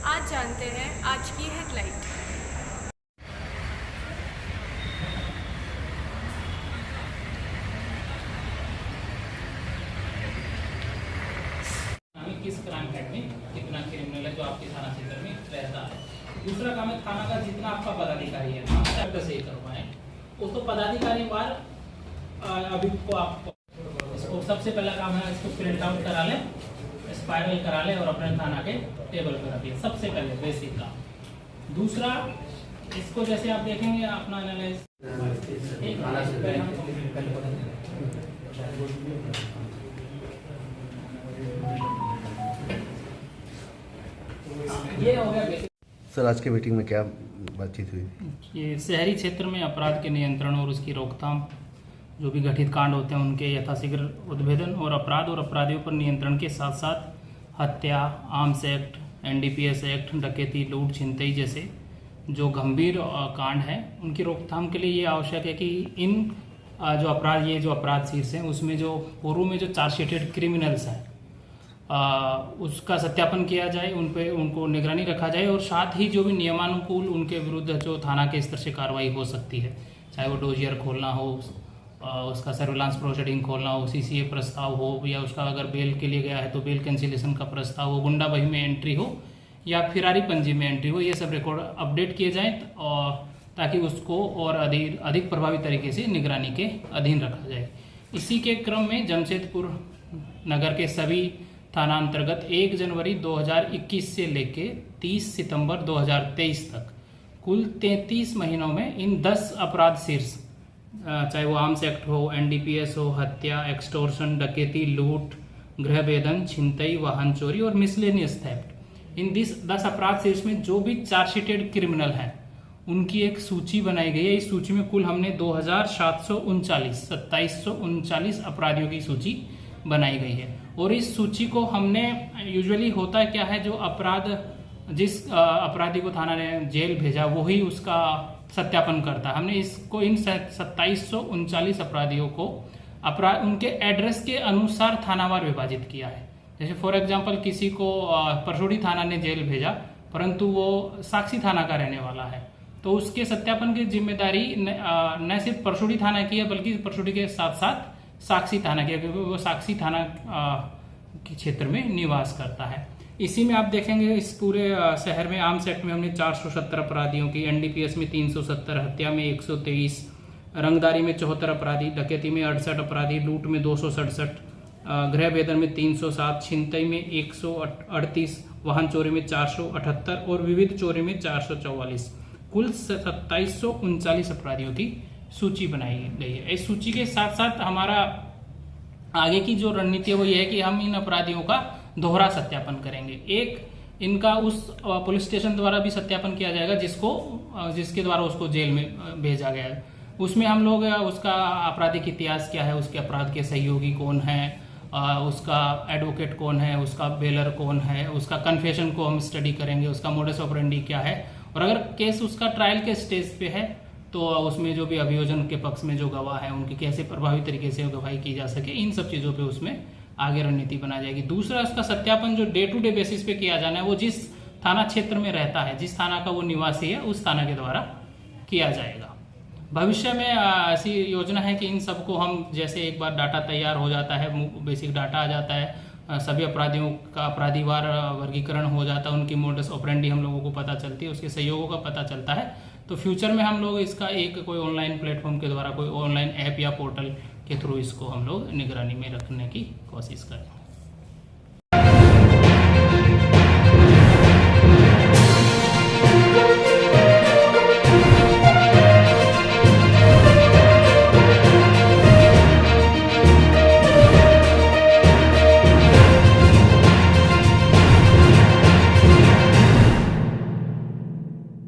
आज जानते हैं आज की हेडलाइन। किस क्राइम हेड में कितना क्रिमिनल है जो आपके थाना क्षेत्र में रहता है। दूसरा काम है थाना का जितना आपका पदाधिकारी है आप से करवाएं। उसको पदाधिकारी वार अभी को आप इसको सबसे पहला काम है इसको प्रिंट आउट करा लें, स्पाइरल करा लें और अपने थाना के टेबल पर रखिए, सबसे पहले बेसिक काम। दूसरा इसको जैसे आप देखेंगे अपना एनालिसिस ये हो गया बेसिक। सर आज के मीटिंग में क्या बातचीत हुई? ये शहरी क्षेत्र में अपराध के नियंत्रण और उसकी रोकथाम, जो भी घटित कांड होते हैं उनके यथाशीघ्र उद्भेदन और अपराध और अपराधियों पर नियंत्रण के साथ साथ हत्या, आर्म्स एक्ट, एनडीपीएस एक्ट, डकैती, लूट, छिनतई जैसे जो गंभीर कांड हैं उनकी रोकथाम के लिए ये आवश्यक है कि इन जो अपराध शीर्ष हैं उसमें जो पूर्व में जो चार्जशीटेड क्रिमिनल्स हैं उसका सत्यापन किया जाए, उनको निगरानी रखा जाए और साथ ही जो भी नियमानुकूल उनके विरुद्ध जो थाना के स्तर से कार्रवाई हो सकती है, चाहे वो डोजियर खोलना हो, उसका सर्विलांस प्रोसीडिंग खोलना हो, सीसीए प्रस्ताव हो, या उसका अगर बेल के लिए गया है तो बेल कैंसिलेशन का प्रस्ताव हो, गुंडाबही में एंट्री हो या फिरारी पंजी में एंट्री हो, ये सब रिकॉर्ड अपडेट किए जाएँ और ताकि उसको और अधिक प्रभावी तरीके से निगरानी के अधीन रखा जाए। इसी के क्रम में जमशेदपुर नगर के सभी थाना अंतर्गत 1 जनवरी 2021 से लेके 30 सितंबर 2023 तक कुल 33 महीनों में इन 10 अपराध शीर्ष, चाहे वो आर्म्स एक्ट हो, एनडीपीएस हो, हत्या, एक्सटोर्शन, डकैती, लूट, गृहभेदन, छिनतई, वाहन चोरी और मिसलेनियस थेफ्ट, इन 10 अपराध शीर्ष में जो भी चार्जशीटेड क्रिमिनल हैं उनकी एक सूची बनाई गई है। इस सूची में कुल हमने 2739 अपराधियों की सूची बनाई गई है और इस सूची को हमने यूजुअली होता क्या है, जो जिस अपराधी को थाना ने जेल भेजा वही उसका सत्यापन करता है। हमने इसको इन 2739 अपराधियों को उनके एड्रेस के अनुसार थानावार विभाजित किया है। जैसे फॉर एग्जांपल किसी को परसोड़ी थाना ने जेल भेजा परंतु वो साक्षी थाना का रहने वाला है, तो उसके सत्यापन की जिम्मेदारी न सिर्फ परसोड़ी थाना की है बल्कि परसोड़ी के साथ साथ साक्षी थाना की, क्योंकि वो साक्षी थाना के क्षेत्र में निवास करता है। इसी में आप देखेंगे इस पूरे शहर में आर्म्स एक्ट में हमने 470 अपराधियों की, एनडीपीएस में 370, हत्या में 123, रंगदारी में 74 अपराधी, डकैती में 68 अपराधी, लूट में 267, गृहभेदन में 307, छिनतई में 138, वाहन चोरी में 478 और विविध चोरी में 444, कुल 2739 अपराधियों की सूची बनाई गई है। इस सूची के साथ साथ हमारा आगे की जो रणनीति है वो ये है कि हम इन अपराधियों का दोहरा सत्यापन करेंगे। एक इनका उस पुलिस स्टेशन द्वारा भी सत्यापन किया जाएगा जिसके द्वारा उसको जेल में भेजा गया है। उसमें हम लोग उसका आपराधिक इतिहास क्या है, उसके अपराध के सहयोगी कौन है, उसका एडवोकेट कौन है, उसका बेलर कौन है, उसका कन्फेशन को हम स्टडी करेंगे, उसका मोडस ऑपरेंडी क्या है, और अगर केस उसका ट्रायल के स्टेज पे है तो उसमें जो भी अभियोजन के पक्ष में जो गवाह है उनकी कैसे प्रभावी तरीके से गवाही की जा सके, इन सब चीज़ों पे उसमें आगे रणनीति बनाई जाएगी। दूसरा उसका सत्यापन जो डे टू डे बेसिस पे किया जाना है वो जिस थाना क्षेत्र में रहता है, जिस थाना का वो निवासी है उस थाना के द्वारा किया जाएगा। भविष्य में ऐसी योजना है कि इन सबको हम जैसे एक बार डाटा तैयार हो जाता है, बेसिक डाटा आ जाता है, सभी अपराधियों का अपराधीवार वर्गीकरण हो जाता है, उनकी मोडस ऑपरेंडी हम लोगों को पता चलती है, उसके सहयोगों का पता चलता है, तो फ्यूचर में हम लोग इसका एक कोई ऑनलाइन प्लेटफॉर्म के द्वारा, कोई ऑनलाइन ऐप या पोर्टल के थ्रू इसको हम लोग निगरानी में रखने की कोशिश करें।